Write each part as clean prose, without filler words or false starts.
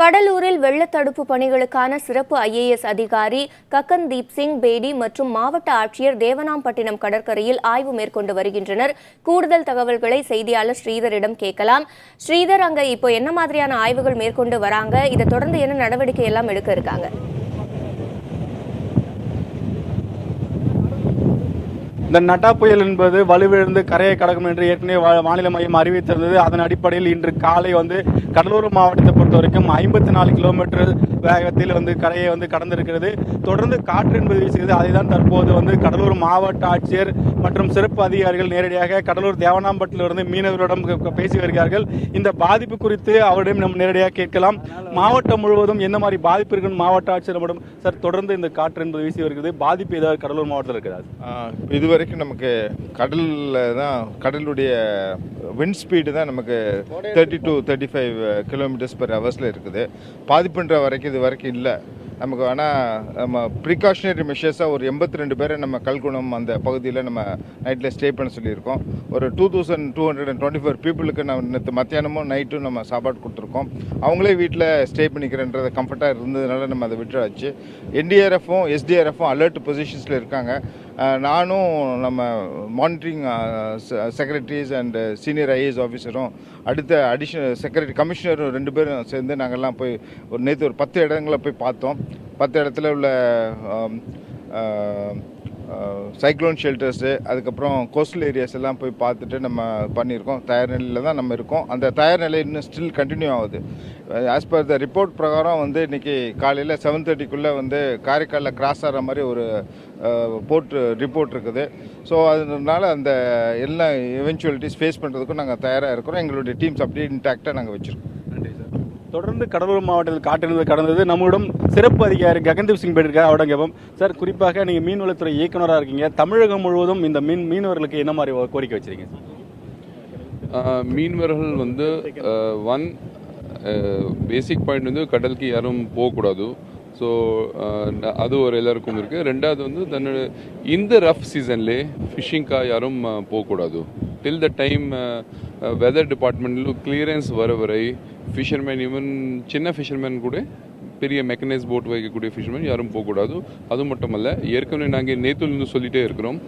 கடலூரில் வெள்ளத்தடுப்பு பணிகளுக்கான சிறப்பு IAS அதிகாரி ககன்தீப் சிங் பேடி மற்றும் மாவட்ட ஆட்சியர் தேவனாம்பட்டினம் கடற்கரையில் ஆய்வு மேற்கொண்டு வருகின்றனர். கூடுதல் தகவல்களை செய்தியாளர் ஸ்ரீதரிடம் கேட்கலாம். ஸ்ரீதர், அங்க இப்போ என்ன மாதிரியான ஆய்வுகள் மேற்கொண்டு வராங்க? இதை தொடர்ந்து என்ன நடவடிக்கை எல்லாம் எடுக்க இருக்காங்க? இந்த நட்டா புயல் என்பது வலுவிழந்து கரையை கடக்கும் என்று ஏற்கனவே வானிலை மையம் அறிவித்திருந்தது. அதன் அடிப்படையில் இன்று காலை கடலூர் மாவட்டத்தை பொறுத்த வரைக்கும் 54 கிலோமீட்டர் வேகத்தில் கரையை கடந்திருக்கிறது. தொடர்ந்து காற்று என்பது வீசுகிறது. அதைதான் தற்போது கடலூர் மாவட்ட ஆட்சியர் மற்றும் சிறப்பு அதிகாரிகள் நேரடியாக கடலூர் தேவனாம்பட்டிலிருந்து மீனவர்களிடம் பேசி வருகிறார்கள். இந்த பாதிப்பு குறித்து அவரிடம் நம்ம நேரடியாக கேட்கலாம். மாவட்டம் முழுவதும் என்ன மாதிரி பாதிப்பு இருக்குன்னு மாவட்ட ஆட்சியரிடம் சார், தொடர்ந்து இந்த காற்று என்பது வீசி வருகிறது. பாதிப்பு ஏதாவது கடலூர் மாவட்டத்தில் இருக்கிறது? இதுவரைக்கும் நமக்கு கடலில் தான் கடலுடைய விண்ட் ஸ்பீடு தான் நமக்கு 30 to 35 கிலோமீட்டர்ஸ் பெர் ஹவர்ஸில் இருக்குது. பாதிப்புன்ற வரைக்கும் இது வரைக்கும் இல்லை நமக்கு. ஆனால் நம்ம ப்ரிகாஷனரி மெஷர்ஸாக ஒரு 82 பேரை நம்ம கல்குணம் அந்த பகுதியில் நம்ம நைட்டில் ஸ்டே பண்ண சொல்லியிருக்கோம். ஒரு 2224 பீப்புளுக்கு நம்ம நேற்று மத்தியானமும் நைட்டும் நம்ம சாப்பாடு கொடுத்துருக்கோம். அவங்களே வீட்டில் ஸ்டே பண்ணிக்கிறேன்றதை கம்ஃபர்ட்டாக இருந்ததுனால நம்ம அதை விட்டுறாச்சு. NDRFும் SDRFும் அலர்ட் பொசிஷன்ஸில் இருக்காங்க. நானும் நம்ம monitoring secretaries and senior IAS ஆஃபீஸரும் அடுத்த அடிஷனல் செக்ரட்டரி கமிஷனரும் 2 பேரும் சேர்ந்து நாங்கள்லாம் போய் நேற்று ஒரு 10 இடங்களை போய் பார்த்தோம். 10 இடத்துல உள்ள சைக்ளோன் ஷெல்டர்ஸு, அதுக்கப்புறம் கோஸ்டல் ஏரியாஸ் எல்லாம் போய் பார்த்துட்டு நம்ம பண்ணியிருக்கோம். தயார் நிலையில் தான் நம்ம இருக்கோம். அந்த தயார் நிலை இன்னும் ஸ்டில் கண்டினியூ ஆகுது. ஆஸ் பர் த ரிப்போர்ட் பிரகாரம் இன்றைக்கி காலையில் 7:30க்குள்ளே காரைக்காலில் கிராஸ் ஆகிற மாதிரி ஒரு ரிப்போர்ட் இருக்குது. ஸோ அதனால அந்த எல்லா எவென்ச்சுவலிட்டிஸ் ஃபேஸ் பண்ணுறதுக்கும் நாங்கள் தயாராக இருக்கிறோம். எங்களுடைய டீம்ஸ் அப்படியே இன்டாக்டாக நாங்கள் வச்சுருக்கோம். நன்றி சார். தொடர்ந்து கடலூர் மாவட்டத்தில் காற்றிருந்தது கடந்தது. நம்மிடம் சிறப்பு அதிகாரி ககன்தீப் சிங் பேடி இருக்கார். அவரிடம் கேட்போம். சார், குறிப்பாக நீங்கள் மீன்வளத்துறை இயக்குநராக இருக்கீங்க. தமிழகம் முழுவதும் இந்த மீனவர்களுக்கு என்ன மாதிரி கோரிக்கை வச்சிருக்கீங்க? மீனவர்கள் ஒன் பேசிக் பாயிண்ட் கடலுக்கு யாரும் போகக்கூடாது. ஸோ அது ஒரு எல்லாருக்கும் இருக்குது. ரெண்டாவது தன்னோட இந்த ரஃப் சீசன்லேயே ஃபிஷிங்காக யாரும் போகக்கூடாது. டில் த டைம் வெதர் டிபார்ட்மெண்ட்ல கிளியரன்ஸ் வரை ஃபிஷர்மேன், ஈவன் சின்ன ஃபிஷர்மேன் கூட பெரிய மெக்கனைஸ் போட் வைக்கக்கூடிய ஃபிஷர்மேன் யாரும் போகக்கூடாது. அது மட்டும் அல்ல, ஏற்கனவே நாங்கள் நேற்றுலேருந்து சொல்லிகிட்டே இருக்கிறோம்.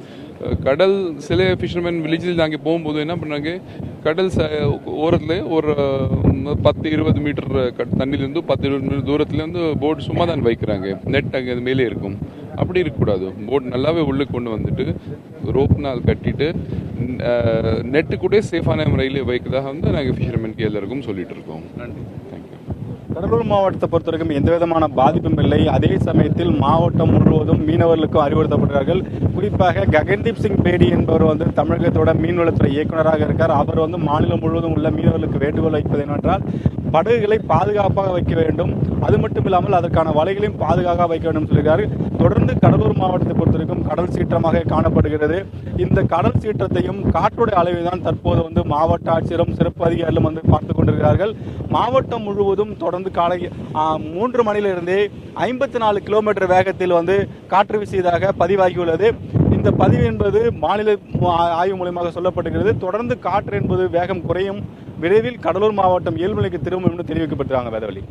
கடல் சில ஃபிஷர்மேன் வில்லேஜில் நாங்கள் போகும்போது என்ன பண்ணுறாங்க, கடல் ஓரத்தில் ஒரு 10-20 மீட்டர் தண்ணிலேருந்து 10-20 மீட்டர் தூரத்துலேருந்து போட் சும்மா தான் வைக்கிறாங்க. நெட் அங்கே அது மேலே இருக்கும். அப்படி இருக்கக்கூடாது. போட் நல்லாவே உள்ளே கொண்டு வந்துட்டு ரோப்னால் கட்டிட்டு நெட்டு கூட சேஃபான முறையில் வைக்கிறதாக நாங்கள் ஃபிஷர்மேனுக்கு எல்லாருக்கும் சொல்லிட்டு இருக்கோம். நன்றி. கடலூர் மாவட்டத்தை பொறுத்த வரைக்கும் எந்த விதமான பாதிப்பும் இல்லை. அதே சமயத்தில் மாவட்டம் முழுவதும் மீனவர்களுக்கும் அறிவுறுத்தப்படுகிறார்கள். குறிப்பாக ககன்தீப் சிங் பேடி என்பவர் தமிழகத்தோட மீன்வளத்துறை இயக்குநராக இருக்கார். அவர் மாநிலம் முழுவதும் உள்ள மீனவர்களுக்கு வேண்டுகோள் வைப்பது என்னவென்றால், படகுகளை பாதுகாப்பாக வைக்க வேண்டும். அது மட்டும் இல்லாமல் அதற்கான வலைகளையும் பாதுகாப்பாக வைக்க வேண்டும் சொல்கிறார். தொடர்ந்து கடலூர் மாவட்டத்தை பொறுத்த வரைக்கும் கடல் சீற்றமாக காணப்படுகிறது. இந்த கடல் சீற்றத்தையும் காற்றுடைய அளவை தான் தற்போது மாவட்ட ஆட்சியரும் சிறப்பு அதிகாரிகளும் பார்த்து கொண்டிருக்கிறார்கள். மாவட்டம் முழுவதும் தொடர்ந்து காலை 3 மணியிலிருந்தே 54 கிலோமீட்டர் வேகத்தில் காற்று வீசியதாக பதிவாகியுள்ளது. இந்த பதிவு என்பது மாநில ஆய்வு மூலமாக சொல்லப்படுகிறது. தொடர்ந்து காற்று என்பது வேகம் குறையும். விரைவில் கடலூர் மாவட்டம் இயல்புநிலைக்கு திரும்பும் என்று தெரிவிக்கப்பட்டிருக்காங்க. வேதவழி.